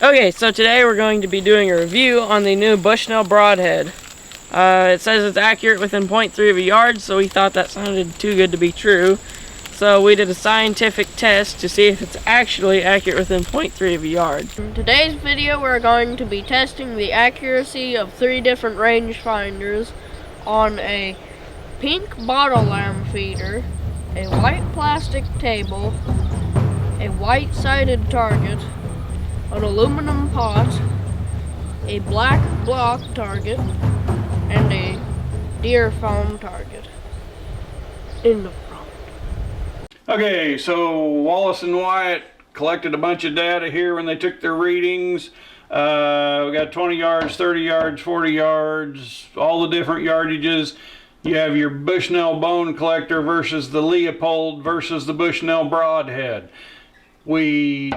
Okay, so today we're going to be doing a review on the new Bushnell Broadhead. It says it's accurate within 0.3 of a yard, so we thought that sounded too good to be true. So we did a scientific test to see if it's actually accurate within 0.3 of a yard. In today's video, we're going to be testing the accuracy of 3 different rangefinders on a pink bottle lamb feeder, a white plastic table, a white-sided target, an aluminum pot, a black block target, and a deer foam target in the front. Okay, so Wallace and Wyatt collected a bunch of data here when they took their readings. We got 20 yards, 30 yards, 40 yards, all the different yardages. You have your Bushnell Bone Collector versus the Leupold versus the Bushnell Broadhead. We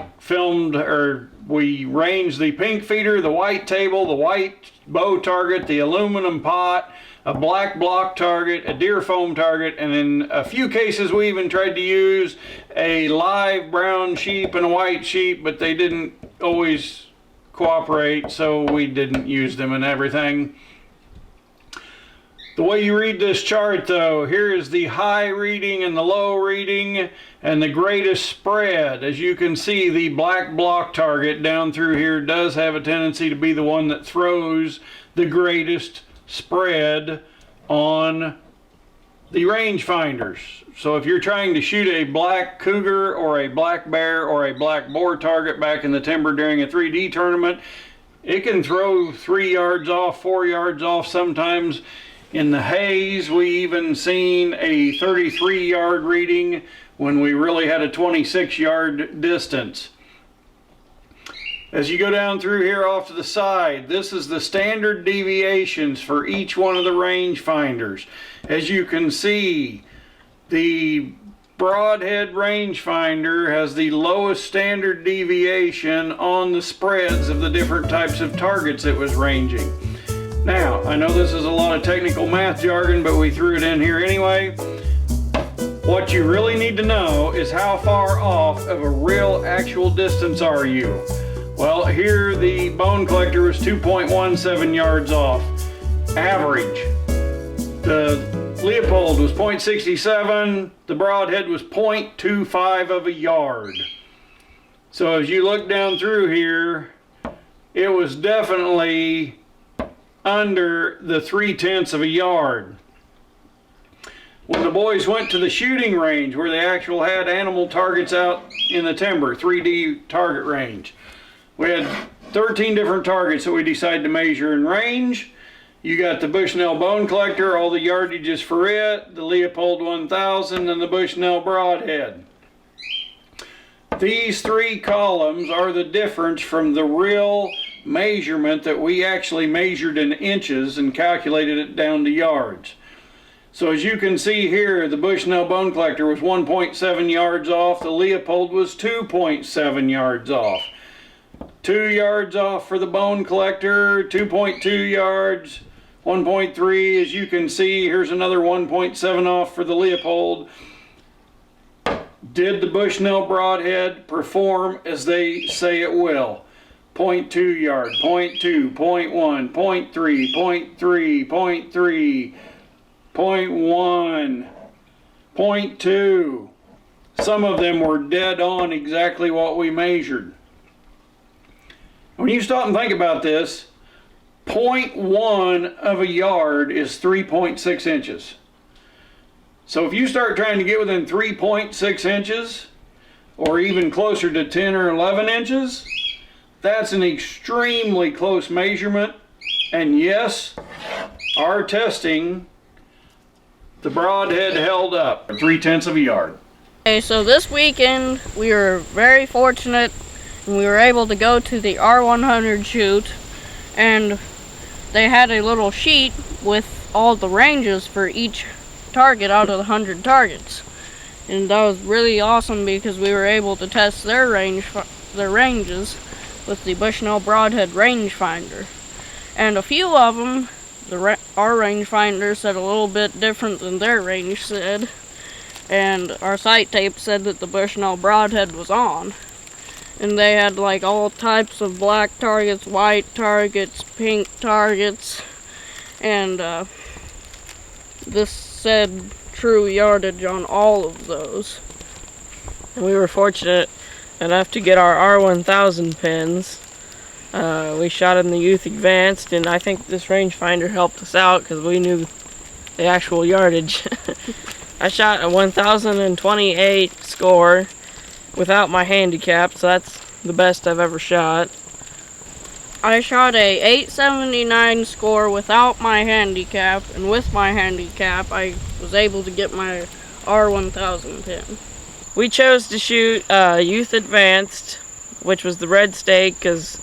ranged the pink feeder, the white table, the white bow target, the aluminum pot, a black block target, a deer foam target, and in a few cases we even tried to use a live brown sheep and a white sheep, but they didn't always cooperate, so we didn't use them and everything. The way you read this chart though, here is the high reading and the low reading and the greatest spread. As you can see, the black block target down through here does have a tendency to be the one that throws the greatest spread on the rangefinders. So if you're trying to shoot a black cougar or a black bear or a black boar target back in the timber during a 3D tournament, it can throw 3 yards off, 4 yards off sometimes. In the haze, we even seen a 33-yard reading when we really had a 26-yard distance. As you go down through here off to the side, this is the standard deviations for each one of the rangefinders. As you can see, the Broadhead rangefinder has the lowest standard deviation on the spreads of the different types of targets it was ranging. Now, I know this is a lot of technical math jargon, but we threw it in here anyway. What you really need to know is how far off of a real actual distance are you? Well, here the Bone Collector was 2.17 yards off, average. The Leupold was 0.67, the Broadhead was 0.25 of a yard. So as you look down through here, it was definitely under the 3/10 of a yard. When the boys went to the shooting range where they actually had animal targets out in the timber, 3D target range, we had 13 different targets that we decided to measure in range. You got the Bushnell Bone Collector, all the yardages for it, the Leupold 1000, and the Bushnell Broadhead. These 3 columns are the difference from the real measurement that we actually measured in inches and calculated it down to yards. So as you can see here, the Bushnell Bone Collector was 1.7 yards off, the Leupold was 2.7 yards off. 2 yards off for the Bone Collector, 2.2 yards, 1.3. As you can see, here's another 1.7 off for the Leupold. Did the Bushnell Broadhead perform as they say it will? 0.2 yard, 0.2, 0.1, 0.3, 0.3, 0.3, 0.1, 0.2. Some of them were dead on exactly what we measured. When you stop and think about this, 0.1 of a yard is 3.6 inches. So if you start trying to get within 3.6 inches, or even closer to 10 or 11 inches, that's an extremely close measurement. And yes, our testing, the Broadhead held up 3/10 of a yard. Okay, so this weekend we were very fortunate and we were able to go to the R100 shoot, and they had a little sheet with all the ranges for each target out of the 100 targets. And that was really awesome because we were able to test their ranges with the Bushnell Broadhead Rangefinder. And a few of them, our rangefinder said a little bit different than their range said. And our sight tape said that the Bushnell Broadhead was on. and they had like all types of black targets, white targets, pink targets, and this said true yardage on all of those. And we were fortunate enough to get our R1000 pins. We shot in the Youth Advanced, and I think this rangefinder helped us out because we knew the actual yardage. I shot a 1028 score without my handicap, so that's the best I've ever shot. I shot a 879 score without my handicap, and with my handicap I was able to get my R1000 pin. We chose to shoot Youth Advanced, which was the red stake, because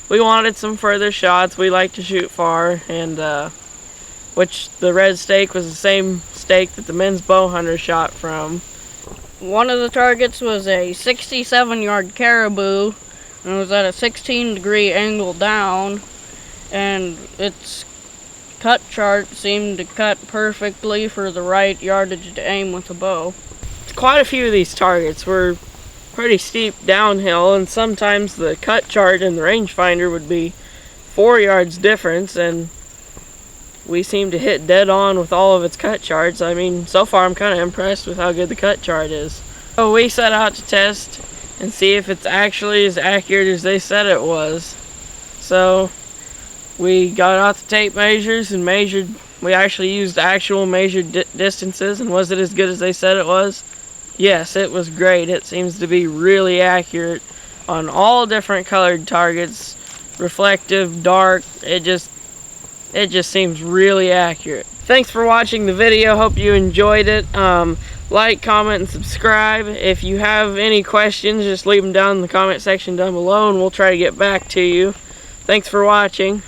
we wanted some further shots. We like to shoot far, and which the red stake was the same stake that the men's bow hunter shot from. One of the targets was a 67-yard caribou, and it was at a 16-degree angle down, and its cut chart seemed to cut perfectly for the right yardage to aim with a bow. Quite a few of these targets were pretty steep downhill, and sometimes the cut chart in the rangefinder would be 4 yards difference, and we seem to hit dead on with all of its cut charts. I mean, so far I'm kind of impressed with how good the cut chart is. So we set out to test and see if it's actually as accurate as they said it was. So we got out the tape measures and measured. We actually used actual measured distances, and was it as good as they said it was? Yes, it was great. It seems to be really accurate on all different colored targets, reflective, dark. It just seems really accurate. Thanks for watching the video. Hope you enjoyed it. Like, comment, and subscribe. If you have any questions, just leave them down in the comment section down below, and we'll try to get back to you. Thanks for watching.